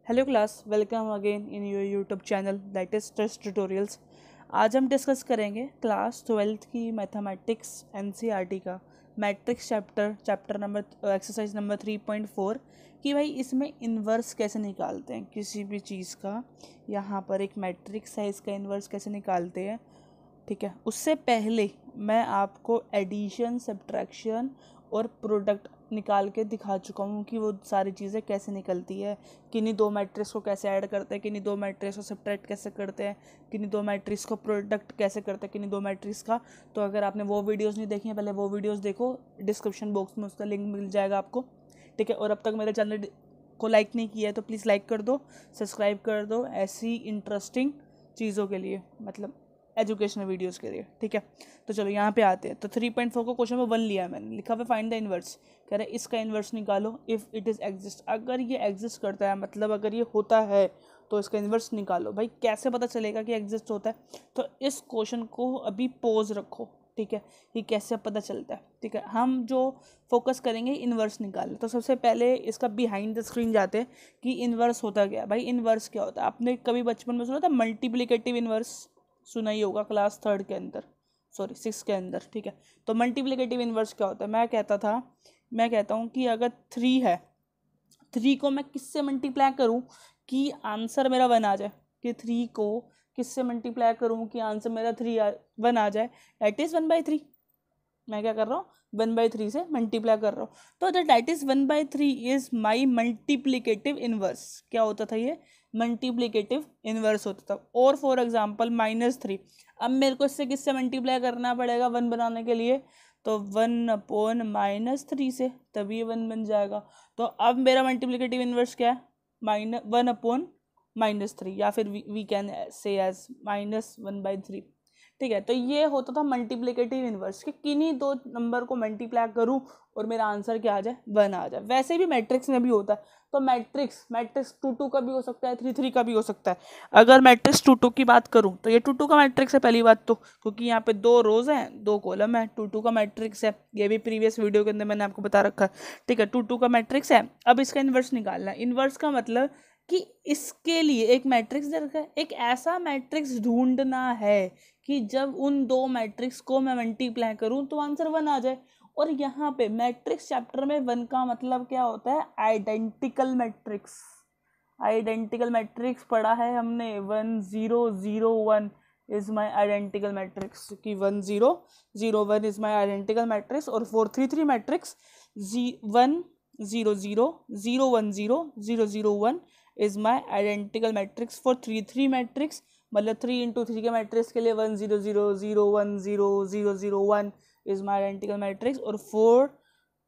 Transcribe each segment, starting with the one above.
Hello class, welcome again in your YouTube channel that is test tutorials. आज हम discuss करेंगे class 12th की mathematics NCERT का matrix chapter number exercise number 3.4 कि भाई इसमें इन्वर्स कैसे निकालते हैं किसी भी चीज़ का। यहाँ पर एक मैट्रिक्स है, इसका इन्वर्स कैसे निकालते हैं। ठीक है, उससे पहले मैं आपको एडिशन, सब्ट्रैक्शन और प्रोडक्ट निकाल के दिखा चुका हूँ कि वो सारी चीज़ें कैसे निकलती है। किन्हीं दो मैट्रिक्स को कैसे ऐड करते हैं, किन्हीं दो मैट्रिक्स को सब्ट्रैक्ट कैसे करते हैं, किन्हीं दो मैट्रिक्स को प्रोडक्ट कैसे करते हैं, किन्हीं दो मैट्रिक्स का। तो अगर आपने वो वीडियोस नहीं देखी हैं, पहले वो वीडियोस देखो, डिस्क्रिप्शन बॉक्स में उसका लिंक मिल जाएगा आपको। ठीक है, और अब तक मेरे चैनल को लाइक नहीं किया है तो प्लीज़ लाइक कर दो, सब्सक्राइब कर दो ऐसी इंटरेस्टिंग चीज़ों के लिए, मतलब एजुकेशनल वीडियोस के लिए। ठीक है, तो चलो यहाँ पे आते हैं। तो 3.4 को क्वेश्चन नंबर 1 लिया है मैंने, लिखा हुआ फाइंड द इन्वर्स। कह रहे इसका इन्वर्स निकालो इफ़ इट इज़ एग्जिस्ट। अगर ये एग्जिस्ट करता है, मतलब अगर ये होता है तो इसका इन्वर्स निकालो। भाई कैसे पता चलेगा कि एग्जिस्ट होता है? तो इस क्वेश्चन को अभी पोज रखो। ठीक है, ये कैसे पता चलता है। ठीक है, हम जो फोकस करेंगे इन्वर्स निकालने। तो सबसे पहले इसका बिहाइंड द स्क्रीन जाते हैं कि इन्वर्स होता क्या है। भाई इन्वर्स क्या होता है? आपने कभी बचपन में सुना था मल्टीप्लिकेटिव इन्वर्स? सुना ही होगा क्लास 3 के अंदर, सॉरी 6 के अंदर। ठीक है, तो मल्टीप्लिकेटिव इन्वर्स क्या होता है? मैं कहता हूँ कि अगर 3 है, 3 को मैं किससे मल्टीप्लाई करूँ कि आंसर मेरा 1 आ जाए। कि 3 को किससे मल्टीप्लाई करूँ कि आंसर मेरा 1 आ जाए, दैट इज़ 1/3। मैं क्या कर रहा हूँ? 1/3 से मल्टीप्लाई कर रहा हूँ। तो that is 1/3 is my multiplicative inverse. क्या होता था ये? मल्टीप्लिकेटिव इनवर्स होता था। और फॉर एग्जाम्पल -3, अब मेरे को इससे किससे मल्टीप्लाई करना पड़ेगा 1 बनाने के लिए? तो 1/-3 से, तभी 1 बन जाएगा। तो अब मेरा मल्टीप्लिकेटिव इनवर्स क्या है? 1/-3, या फिर वी कैन से एज -1/3। ठीक है, तो ये होता था मल्टीप्लिकेटिव इनवर्स कि किन्हीं दो नंबर को मल्टीप्लाई करूं और मेरा आंसर क्या आ जाए? 1 आ जाए। वैसे भी मैट्रिक्स में भी होता है। तो मैट्रिक्स 2 का भी हो सकता है, 3 का भी हो सकता है। अगर मैट्रिक्स 2 की बात करूं तो ये 2 का मैट्रिक्स है पहली बात तो, क्योंकि यहाँ पे 2 रोज हैं 2 कॉलम है। 2 का मैट्रिक्स है, ये भी प्रीवियस वीडियो के अंदर मैंने आपको बता रखा है। ठीक है, 2 का मैट्रिक्स है। अब इसका इन्वर्स निकालना है। इन्वर्स का मतलब कि इसके लिए एक मैट्रिक्स दे रखा है, एक ऐसा मैट्रिक्स ढूंढना है कि जब उन दो मैट्रिक्स को मैं मल्टीप्लाई करूं तो आंसर 1 आ जाए। और यहाँ पे मैट्रिक्स चैप्टर में 1 का मतलब क्या होता है? Identical matrix. आइडेंटिकल मैट्रिक्स पढ़ा है हमने, 1 0 0 1 इज माई आइडेंटिकल मैट्रिक्स, कि 1 0 0 1 इज माई आइडेंटिकल मैट्रिक्स। और 4 3 3 matrix 1 0 0 0 1 0 0 0 1 is my identical matrix. For 3 3 matrix, मतलब 3 इंटू 3 के मैट्रिक्स के लिए 1 0 0 0 1 0 0 0 1 इज माई आइडेंटिकल मैट्रिक्स। और 4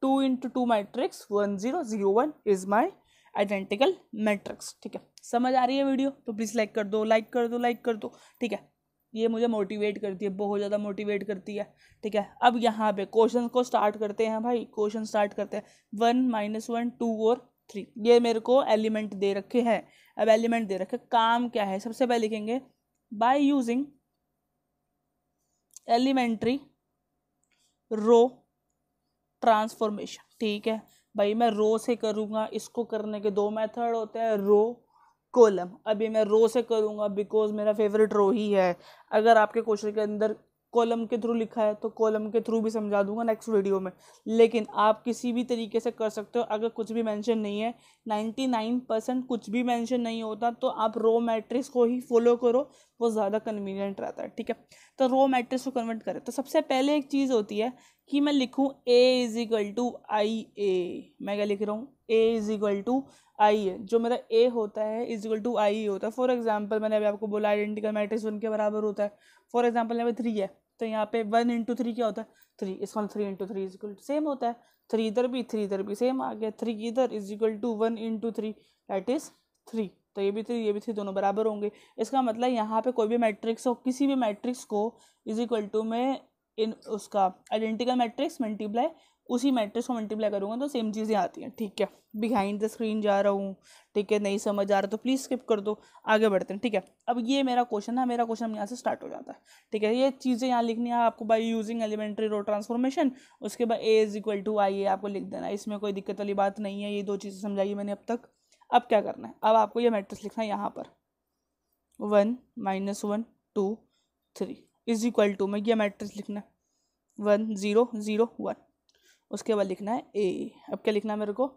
2 into 2 matrix 1 0 0 1 is my identical matrix. ठीक है, समझ आ रही है वीडियो? तो प्लीज़ लाइक कर दो, लाइक कर दो, लाइक कर दो। ठीक है, ये मुझे मोटिवेट करती है, बहुत ज़्यादा मोटिवेट करती है। ठीक है, अब यहाँ पे क्वेश्चन को स्टार्ट करते हैं भाई। क्वेश्चन स्टार्ट करते हैं। 1 -1 2 और 3, ये मेरे को एलिमेंट दे रखे हैं। अब एलिमेंट दे रखे, काम क्या है? सबसे पहले लिखेंगे by using elementary row transformation. ठीक है भाई, मैं रो से करूँगा। इसको करने के 2 मेथड होते हैं, रो कॉलम। अभी मैं रो से करूँगा बिकॉज मेरा फेवरेट रो ही है। अगर आपके क्वेश्चन के अंदर कॉलम के थ्रू लिखा है तो कॉलम के थ्रू भी समझा दूंगा नेक्स्ट वीडियो में। लेकिन आप किसी भी तरीके से कर सकते हो। अगर कुछ भी मेंशन नहीं है, 99% कुछ भी मेंशन नहीं होता, तो आप रो मैट्रिक्स को ही फॉलो करो, वो ज़्यादा कन्वीनियंट रहता है। ठीक है, तो रो मैट्रिक्स को कन्वर्ट करें तो सबसे पहले एक चीज़ होती है कि मैं लिखूँ a = IA। मैं क्या लिख रहा हूँ? a = IA। जो मेरा a होता है = I होता है। फॉर एग्जाम्पल मैंने अभी आपको बोला आइडेंटिकल मैट्रिक्स 1 के बराबर होता है। फॉर एग्जाम्पल यहाँ पे 3 है, तो यहाँ पे 1 × 3 क्या होता है? 3। इसका 3 × 3 = सेम होता है। 3 इधर भी सेम आ गया। 3 इधर = 1 × 3 दैट इज 3। तो ये भी 3 दोनों बराबर होंगे। इसका मतलब यहाँ पे कोई भी मैट्रिक्स हो, किसी भी मैट्रिक्स को = में इन उसका आइडेंटिकल मैट्रिक्स मल्टीप्लाई, उसी मैट्रिक्स को मल्टीप्लाई करूँगा तो सेम चीज़ें आती हैं। ठीक है, बिहाइंड द स्क्रीन जा रहा हूँ। ठीक है, नहीं समझ आ रहा तो प्लीज़ स्किप कर दो, आगे बढ़ते हैं। ठीक है, अब ये मेरा क्वेश्चन है, मेरा क्वेश्चन यहाँ से स्टार्ट हो जाता है। ठीक है, ये चीज़ें यहाँ लिखनी है आपको by using elementary row transformation. उसके बाद a = IA आपको लिख देना है। इसमें कोई दिक्कत वाली बात नहीं है। ये 2 चीज़ें समझाई मैंने अब तक। अब क्या करना है, अब आपको ये मैट्रिक्स लिखना है यहाँ पर 1 -1 2 3 इज इक्वल टू में ये मैट्रिक्स लिखना है 1 0 0 1। उसके बाद लिखना है ए। अब क्या लिखना है मेरे को,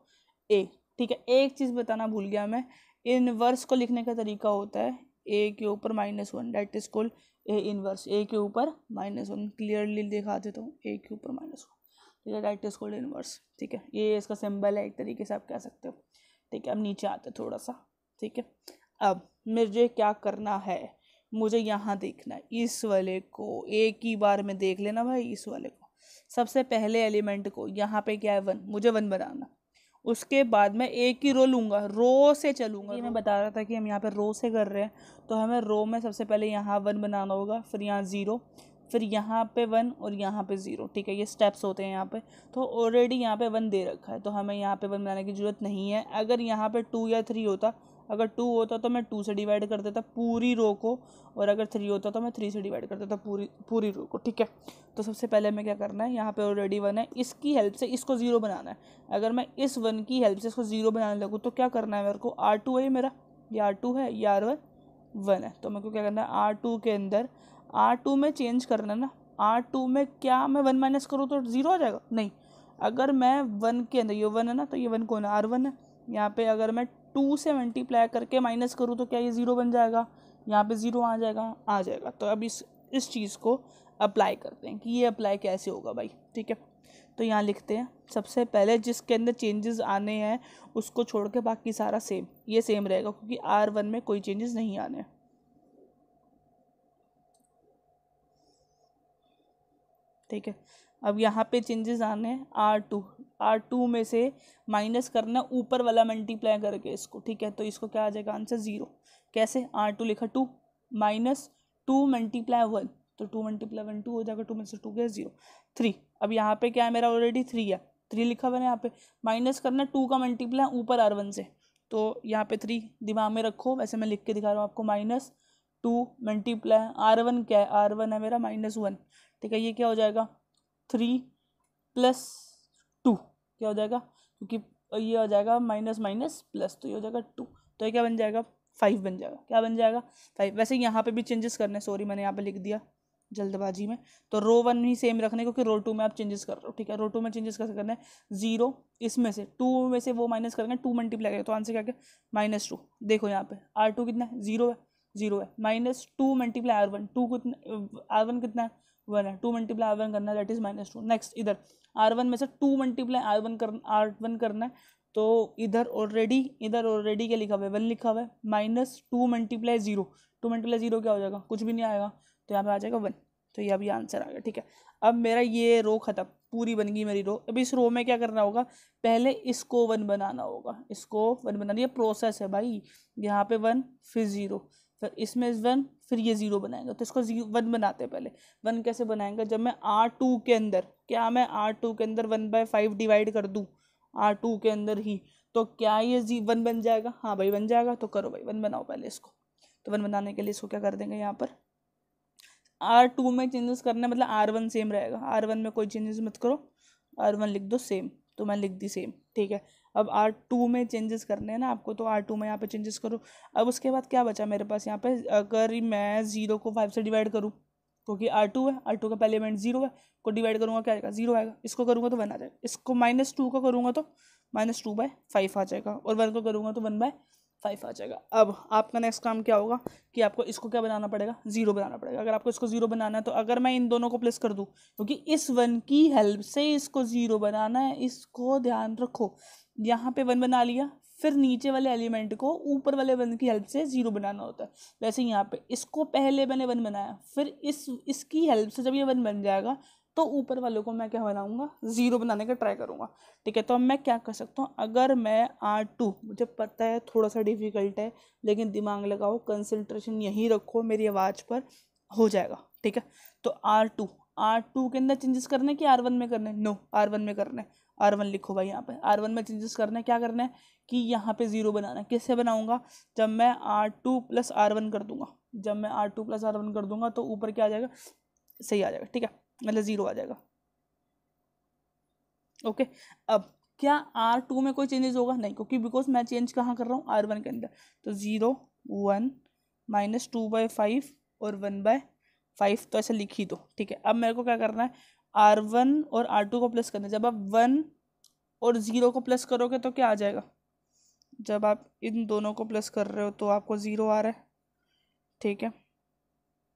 ए। ठीक है, एक चीज़ बताना भूल गया मैं, इनवर्स को लिखने का तरीका होता है ए के ऊपर -1, that is called A inverse. A के ऊपर -1 क्लियरली दिखा देता हूँ, ए के ऊपर -1, ठीक है, दैट इज कॉल्ड इनवर्स। ठीक है, ये इसका सिंबल है, एक तरीके से आप कह सकते हो। ठीक है, अब नीचे आते थोड़ा सा। ठीक है, अब मुझे क्या करना है, मुझे यहाँ देखना है इस वाले को, एक ही बार में देख लेना भाई इस वाले को। सबसे पहले एलिमेंट को यहाँ पे क्या है 1, मुझे 1 बनाना। उसके बाद मैं एक ही रो लूँगा, रो से चलूँगा। ये मैं बता रहा था कि हम यहाँ पे रो से कर रहे हैं, तो हमें रो में सबसे पहले यहाँ 1 बनाना होगा, फिर यहाँ 0, फिर यहाँ पे 1 और यहाँ पे 0। ठीक है, ये स्टेप्स होते हैं यहाँ पे। तो ऑलरेडी यहाँ पे 1 दे रखा है, तो हमें यहाँ पे 1 बनाने की ज़रूरत नहीं है। अगर यहाँ पे 2 या 3 होता, अगर 2 होता तो मैं 2 से डिवाइड कर देता पूरी रो को, और अगर 3 होता तो मैं 3 से डिवाइड कर देता पूरी रो को। ठीक है, तो सबसे पहले हमें क्या करना है, यहाँ पे ऑलरेडी 1 है, इसकी हेल्प से इसको 0 बनाना है। अगर मैं इस 1 की हेल्प से इसको 0 बनाने लगूँ तो क्या करना है मेरे को, R2 है मेरा, ये R2 है, ये R1 1 है, तो मेरे को क्या करना है R2 के अंदर, R2 में चेंज करना है ना। R2 में क्या मैं 1 माइनस करूँ तो 0 आ जाएगा, नहीं। अगर मैं 1 के अंदर, ये 1 है ना, तो ये 1 कौन है, R1 है। यहाँ पे अगर मैं 2 से मल्टीप्लाई करके माइनस करूँ तो क्या ये 0 बन जाएगा, यहाँ पे 0 आ जाएगा। तो अब इस चीज़ को अप्लाई करते हैं कि ये अप्लाई कैसे होगा भाई। ठीक है, तो यहाँ लिखते हैं सबसे पहले जिसके अंदर चेंजेस आने हैं उसको छोड़ के बाकी सारा सेम, ये सेम रहेगा क्योंकि R1 में कोई चेंजेस नहीं आने हैं। ठीक है, अब यहाँ पे चेंजेस आने हैं R2 में से माइनस करना ऊपर वाला मल्टीप्लाई करके इसको। ठीक है, तो इसको क्या आ जाएगा आंसर 0। कैसे, R2 लिखा 2 -2 मल्टीप्लाई 1, तो 2 मल्टीप्लाई 1 2 हो जाएगा, 2 में से 2 गया 0 3। अब यहाँ पे क्या है मेरा ऑलरेडी 3 है, 3 लिखा हुआ है यहाँ पे, माइनस करना 2 का मल्टीप्लाई ऊपर R1 से, तो यहाँ पे 3 दिमाग में रखो, वैसे मैं लिख के दिखा रहा हूँ आपको। -2 मल्टीप्लाई R1 क्या है, R1 है मेरा -1। ठीक है, ये क्या हो जाएगा 3 + 2 क्या हो जाएगा, क्योंकि ये हो जाएगा माइनस माइनस प्लस, तो ये हो जाएगा 2, तो ये क्या बन जाएगा 5 बन जाएगा। क्या बन जाएगा 5। वैसे यहाँ पे भी चेंजेस करने, सॉरी मैंने यहाँ पे लिख दिया जल्दबाजी में, तो रो 1 ही सेम रखने क्योंकि रो 2 में आप चेंजेस कर रहे हो। ठीक है, रो 2 में चेंजेस कैसे करना है, 0 इसमें से 2 में से वो माइनस करेंगे, 2 मल्टीप्लाई करेंगे तो आंसर क्या क्या -2। देखो यहाँ पे R2 कितना है, 0 है, 0 है, -2 मल्टीप्लाई R1, 2 कितना, R1 कितना है 1 है, 2 मल्टीप्लाई R1 करना है, दैट इज -2। नेक्स्ट इधर R1 में से 2 मल्टीप्लाई R1 करना है, तो इधर ऑलरेडी क्या लिखा हुआ है 1 लिखा हुआ है, -2 मल्टीप्लाई 0, 2 मल्टीप्लाई 0 क्या हो जाएगा, कुछ भी नहीं आएगा, तो यहाँ पे आ जाएगा 1। तो ये अभी आंसर आ गया। ठीक है, अब मेरा ये रो खत्म, पूरी बन गई मेरी रो। अब इस रो में क्या करना होगा, पहले इसको 1 बनाना होगा, इसको 1 बनाना, ये प्रोसेस है भाई। यहाँ पे 1 फिर 0, फिर इसमें 1, फिर ये 0 बनाएंगे, तो इसको 1 बनाते हैं पहले। 1 कैसे बनाएंगे, जब मैं R2 के अंदर, क्या मैं R2 के अंदर 1/5 डिवाइड कर दूँ R2 के अंदर ही, तो क्या ये 1 बन जाएगा, हाँ भाई बन जाएगा। तो करो भाई 1 बनाओ पहले इसको। तो 1 बनाने के लिए इसको क्या कर देंगे, यहाँ पर R2 में चेंजेस करना है, मतलब R1 सेम रहेगा, R1 में कोई चेंजेस मत करो, R1 लिख दो सेम, तो मैं लिख दी सेम। ठीक है, अब R2 में चेंजेस करने हैं ना आपको, तो R2 में यहाँ पे चेंजेस करो। अब उसके बाद क्या बचा मेरे पास यहाँ पे, अगर मैं 0 को 5 से डिवाइड करूँ, क्योंकि R2 है, R2 का पहले एलिमेंट 0 है, को डिवाइड करूँगा क्या आएगा 0 आएगा, इसको करूँगा तो 1 आ जाएगा, इसको -2 को करूँगा तो -2/5 आ जाएगा, और 1 को करूँगा तो 1/5 आ जाएगा। अब आपका नेक्स्ट काम क्या होगा कि आपको इसको क्या बनाना पड़ेगा, 0 बनाना पड़ेगा। अगर आपको इसको 0 बनाना है, तो अगर मैं इन दोनों को प्लस कर दूं, क्योंकि इस 1 की हेल्प से इसको 0 बनाना है, इसको ध्यान रखो। यहाँ पे 1 बना लिया, फिर नीचे वाले एलिमेंट को ऊपर वाले 1 की हेल्प से 0 बनाना होता है। वैसे यहाँ पे इसको पहले मैंने 1 बनाया, फिर इसकी हेल्प से जब ये 1 बन जाएगा, तो ऊपर वालों को मैं क्या बनाऊंगा, 0 बनाने का ट्राई करूंगा। ठीक है, तो अब मैं क्या कर सकता हूँ, अगर मैं R2, मुझे पता है थोड़ा सा डिफिकल्ट है, लेकिन दिमाग लगाओ, कंसंट्रेशन यहीं रखो मेरी आवाज़ पर, हो जाएगा। ठीक है, तो R2 के अंदर चेंजेस करने कि R1 में करने, नो R1 में करने, R1 लिखो भाई यहाँ पे, R1 में चेंजेस करना है, क्या करना है कि यहाँ पे 0 बनाना है। किससे बनाऊंगा, जब मैं R2 + R1 कर दूंगा, जब मैं R2 + R1 कर दूंगा तो ऊपर क्या आ जाएगा, सही आ जाएगा। ठीक है, मतलब 0 आ जाएगा। ओके, अब क्या R2 में कोई चेंजेस होगा? नहीं, क्योंकि बिकॉज मैं चेंज कहाँ कर रहा हूँ? R1 के अंदर। तो 0 1 -2/5 और 1/5, तो ऐसे लिख ही दो, ठीक है। अब मेरे को क्या करना है? R1 और R2 को प्लस करना है। जब आप 1 और 0 को प्लस करोगे तो क्या आ जाएगा? जब आप इन दोनों को प्लस कर रहे हो तो आपको 0 आ रहा है, ठीक है।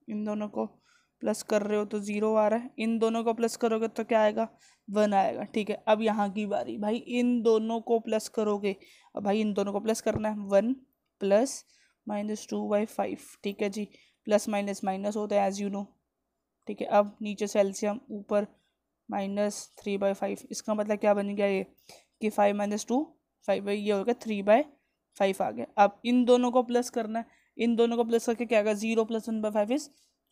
इन दोनों को प्लस कर रहे हो तो 0 आ रहा है, इन दोनों को प्लस करोगे तो क्या आएगा? 1 आएगा, ठीक है। अब यहाँ की बारी, भाई इन दोनों को प्लस करोगे, अब भाई इन दोनों को प्लस करना है। 1 प्लस -2/5, ठीक है जी। प्लस माइनस माइनस होता है एज यू नो, ठीक है। अब नीचे से एलसीएम, ऊपर -3/5, इसका मतलब क्या बन गया ये कि 5 - 2 5, ये हो गया 3/5 आ गया। अब इन दोनों को प्लस करना है, इन दोनों को प्लस करके क्या आएगा? 0 + 1/5 इज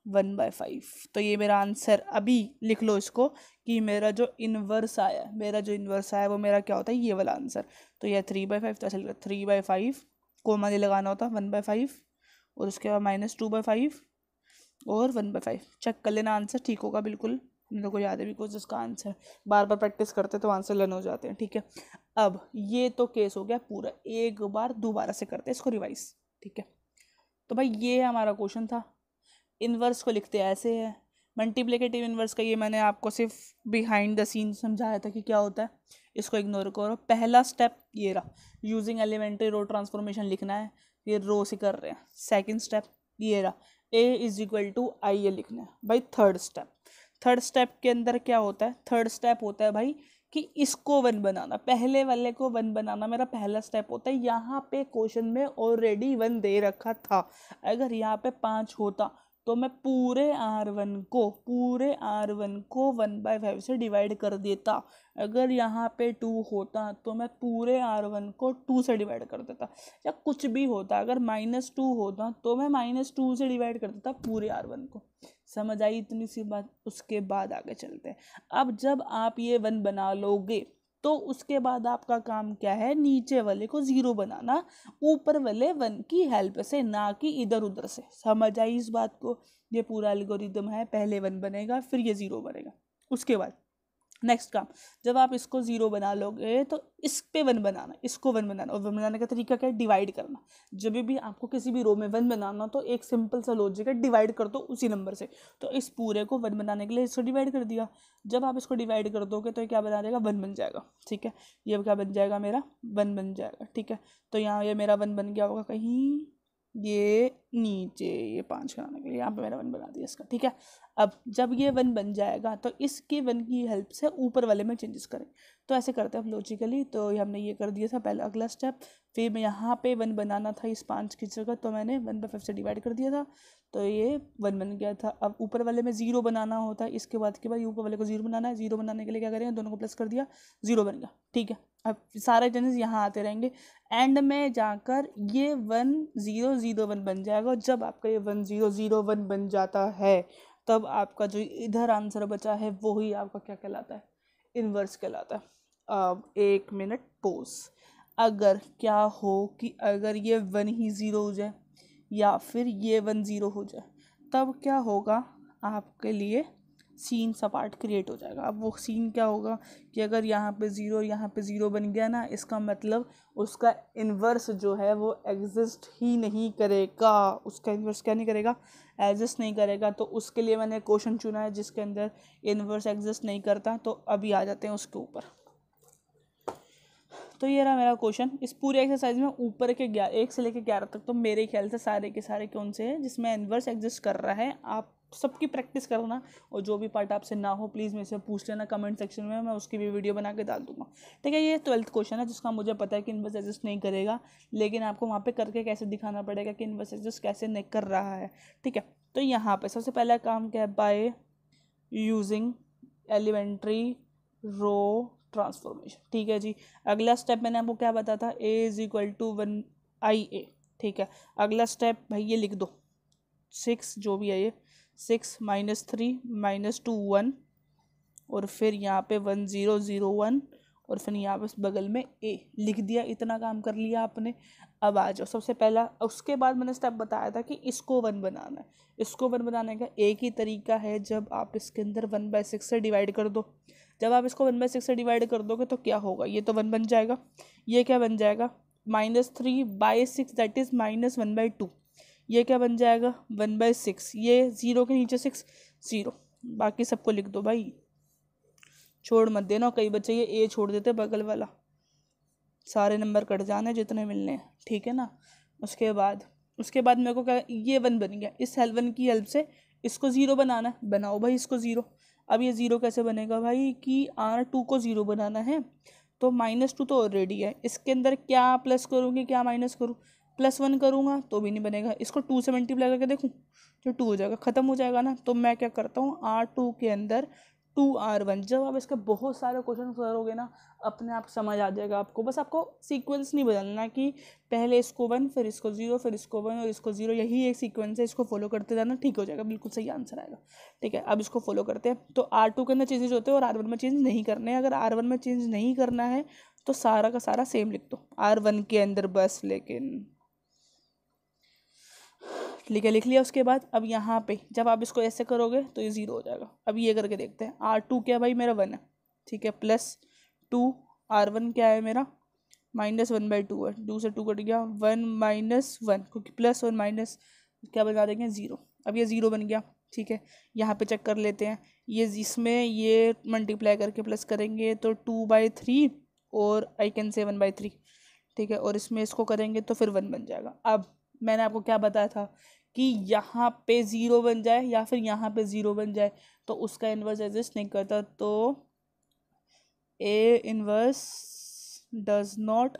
1/5। तो ये मेरा आंसर, अभी लिख लो इसको कि मेरा जो इन्वर्स आया वो मेरा क्या होता है? ये वाला आंसर। तो यह 3/5, तो ऐसा लिखा 3/5 को मैंने लगाना होता 1/5 और उसके बाद -2/5 और 1/5। चेक कर लेना, आंसर ठीक होगा बिल्कुल। मेरे को याद है बिकॉज इसका आंसर बार बार प्रैक्टिस करते तो आंसर लर्न हो जाते हैं, ठीक है। अब ये तो केस हो गया पूरा, एक बार दोबारा से करते हैं इसको रिवाइज, ठीक है। तो भाई ये हमारा क्वेश्चन था। इन्वर्स को लिखते ऐसे है। मल्टीप्लिकेटिव इन्वर्स का ये मैंने आपको सिर्फ बिहाइंड द सीन समझाया था कि क्या होता है, इसको इग्नोर करो। पहला स्टेप ये रहा, यूजिंग एलिमेंट्री रो ट्रांसफॉर्मेशन लिखना है, ये रो से कर रहे हैं। सेकंड स्टेप ये रहा, A = I ये लिखना है। भाई थर्ड स्टेप के अंदर क्या होता है? थर्ड स्टेप होता है भाई कि इसको 1 बनाना, पहले वाले को 1 बनाना मेरा पहला स्टेप होता है। यहाँ पे क्वेश्चन में ऑलरेडी 1 दे रखा था, अगर यहाँ पे 5 होता तो मैं पूरे R1 को 1/5 से डिवाइड कर देता। अगर यहाँ पे 2 होता तो मैं पूरे R1 को 2 से डिवाइड कर देता, या कुछ भी होता, अगर -2 होता तो मैं -2 से डिवाइड कर देता पूरे R1 को। समझ आई इतनी सी बात? उसके बाद आगे चलते हैं। अब जब आप ये 1 बना लोगे तो उसके बाद आपका काम क्या है? नीचे वाले को 0 बनाना, ऊपर वाले 1 की हेल्प से, ना कि इधर उधर से। समझ आई इस बात को? ये पूरा एल्गोरिदम है, पहले 1 बनेगा फिर ये 0 बनेगा। उसके बाद नेक्स्ट काम, जब आप इसको 0 बना लोगे तो इस पे 1 बनाना, इसको 1 बनाना। और 1 बनाने का तरीका क्या है? डिवाइड करना। जब भी आपको किसी भी रो में 1 बनाना तो एक सिंपल सा लॉजिक है, डिवाइड कर दो उसी नंबर से। तो इस पूरे को 1 बनाने के लिए इसको डिवाइड कर दिया। जब आप इसको डिवाइड कर दोगे तो क्या बना जाएगा? 1 बन जाएगा, ठीक है। ये क्या बन जाएगा? मेरा 1 बन जाएगा, ठीक है। तो यहाँ ये मेरा 1 बन गया होगा कहीं ये नीचे, ये 5 कराने के लिए यहाँ पे मेरा 1 बना दिया इसका, ठीक है। अब जब ये 1 बन जाएगा तो इसके 1 की हेल्प से ऊपर वाले में चेंजेस करें। तो ऐसे करते हैं हम लॉजिकली। तो हमने ये कर दिया था पहला अगला स्टेप। फिर मैं यहाँ पे 1 बनाना था इस 5 की जगह, तो मैंने 1/5 से डिवाइड कर दिया था, तो ये 1 बन गया था। अब ऊपर वाले में 0 बनाना होता है, इसके बाद के बाद ऊपर वाले को 0 बनाना है। 0 बनाने के लिए क्या करेंगे? दोनों को प्लस कर दिया, 0 बन गया, ठीक है। अब सारे चेंजेस यहाँ आते रहेंगे, एंड में जाकर ये 1 0 0 1 बन जाएगा। जब आपका ये 1 0 0 1 बन जाता है तब आपका जो इधर आंसर बचा है वो ही आपका क्या कहलाता है? इन्वर्स कहलाता है। अब 1 मिनट पोज। अगर क्या हो कि अगर ये 1 ही 0 हो जाए या फिर ये 1 0 हो जाए, तब क्या होगा? आपके लिए सीन सपाट क्रिएट हो जाएगा। अब वो सीन क्या होगा कि अगर यहाँ पे 0 बन गया ना, इसका मतलब उसका इन्वर्स जो है वो एग्जिस्ट ही नहीं करेगा। उसका इन्वर्स क्या नहीं करेगा? एग्जिस्ट नहीं करेगा। तो उसके लिए मैंने क्वेश्चन चुना है जिसके अंदर इन्वर्स एग्जिस्ट नहीं करता। तो अभी आ जाते हैं उसके ऊपर। तो ये रहा मेरा क्वेश्चन। इस पूरे एक्सरसाइज में ऊपर के 1 से लेकर 11 तक तो मेरे ख्याल से सारे के सारे कौन से हैं जिसमें इन्वर्स एग्जिस्ट कर रहा है। आप सबकी प्रैक्टिस करना, और जो भी पार्ट आपसे ना हो प्लीज़ मेरे से पूछ लेना कमेंट सेक्शन में, मैं उसकी भी वीडियो बना के डाल दूंगा, ठीक है। ये 12th क्वेश्चन है जिसका मुझे पता है कि इन्वर्स एग्जिस्ट नहीं करेगा, लेकिन आपको वहाँ पे करके कैसे दिखाना पड़ेगा कि इन्वर्स एग्जिस्ट कैसे नहीं कर रहा है, ठीक है। तो यहाँ पे सबसे पहला काम क्या है? By using elementary row transformation, ठीक है जी। अगला स्टेप मैंने आपको क्या बताया था? A = 1IA, ठीक है। अगला स्टेप भाई ये लिख दो, 6 जो भी है ये 6 -3 -2 1, और फिर यहाँ पे 1 0 0 1, और फिर यहाँ पे बगल में A लिख दिया। इतना काम कर लिया आपने। अब आ जाओ सबसे पहला, उसके बाद मैंने स्टेप बताया था कि इसको 1 बनाना है। इसको 1 बनाने का एक ही तरीका है, जब आप इसके अंदर 1/6 से डिवाइड कर दो। जब आप इसको 1/6 से डिवाइड कर दोगे तो क्या होगा, ये तो 1 बन जाएगा, ये क्या बन जाएगा -3/6 दैट इज़ -1/2, ये क्या बन जाएगा 1/6, ये 0 के नीचे 6 0, बाकी सबको लिख दो भाई, छोड़ मत देना। कई बच्चे ये ए छोड़ देते बगल वाला, सारे नंबर कट जाने जितने मिलने हैं, ठीक है ना। उसके बाद मेरे को क्या, ये 1 बन गया, इस 1 की हेल्प से इसको 0 बनाना है, बनाओ भाई इसको 0। अब ये 0 कैसे बनेगा भाई कि R2 को 0 बनाना है, तो -2 तो ऑलरेडी है, इसके अंदर क्या प्लस करूँगी क्या माइनस करूँ, +1 करूँगा तो भी नहीं बनेगा, इसको 2 से मल्टीप्लाई करके देखूँ तो 2 हो जाएगा, ख़त्म हो जाएगा ना। तो मैं क्या करता हूँ, R2 के अंदर 2R1, जब आप इसके बहुत सारे क्वेश्चन करोगे ना अपने आप समझ आ जाएगा आपको, बस आपको सीक्वेंस नहीं बदलना कि पहले इसको 1 फिर इसको 0 फिर इसको 1 और इसको 0, यही एक सीक्वेंस है, इसको फॉलो करते जाना, ठीक हो जाएगा, बिल्कुल सही आंसर आएगा। ठीक है, अब इसको फॉलो करते हैं। तो R2 के अंदर चेंजेज होते हैं और R1 में चेंज नहीं करने हैं। अगर R1 में चेंज नहीं करना है तो सारा का सारा सेम लिख दो R1 के अंदर बस, लेकिन लिख लिया। उसके बाद अब यहाँ पे जब आप इसको ऐसे करोगे तो ये 0 हो जाएगा। अब ये करके देखते हैं, R2 क्या भाई मेरा 1 है, ठीक है, +2, R1 क्या है मेरा -1/2 है, 2 से 2 कट गया, 1 - 1 क्योंकि +1 माइनस क्या बना देंगे 0। अब ये 0 बन गया, ठीक है। यहाँ पे चेक कर लेते हैं, ये इसमें ये मल्टीप्लाई करके प्लस करेंगे तो 2/3 और आई कैन से 1/3, ठीक है, और इसमें इसको करेंगे तो फिर 1 बन जाएगा। अब मैंने आपको क्या बताया था कि यहाँ पे 0 बन जाए या फिर यहाँ पे 0 बन जाए तो उसका इन्वर्स एग्जिस्ट नहीं करता, तो A inverse does not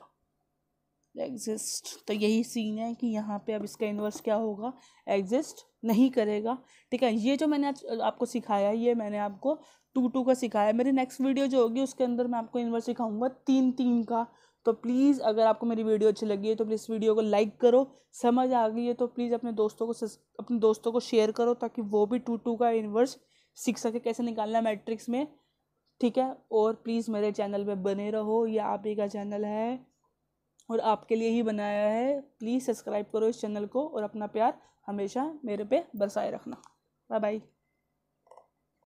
exist. तो यही सीन है कि यहाँ पे अब इसका इन्वर्स क्या होगा, एग्जिस्ट नहीं करेगा। ठीक है, ये जो मैंने आज आपको सिखाया ये मैंने आपको 2 का सिखाया। मेरी नेक्स्ट वीडियो जो होगी उसके अंदर मैं आपको इन्वर्स सिखाऊंगा 3 का। तो प्लीज़ अगर आपको मेरी वीडियो अच्छी लगी है तो प्लीज़ वीडियो को लाइक करो, समझ आ गई है तो प्लीज़ अपने दोस्तों को शेयर करो ताकि वो भी 2 का इन्वर्स सीख सके कैसे निकालना है मैट्रिक्स में। ठीक है, और प्लीज़ मेरे चैनल पे बने रहो, ये आप ही का चैनल है और आपके लिए ही बनाया है। प्लीज़ सब्सक्राइब करो इस चैनल को और अपना प्यार हमेशा मेरे पे बरसाए रखना। Bye bye.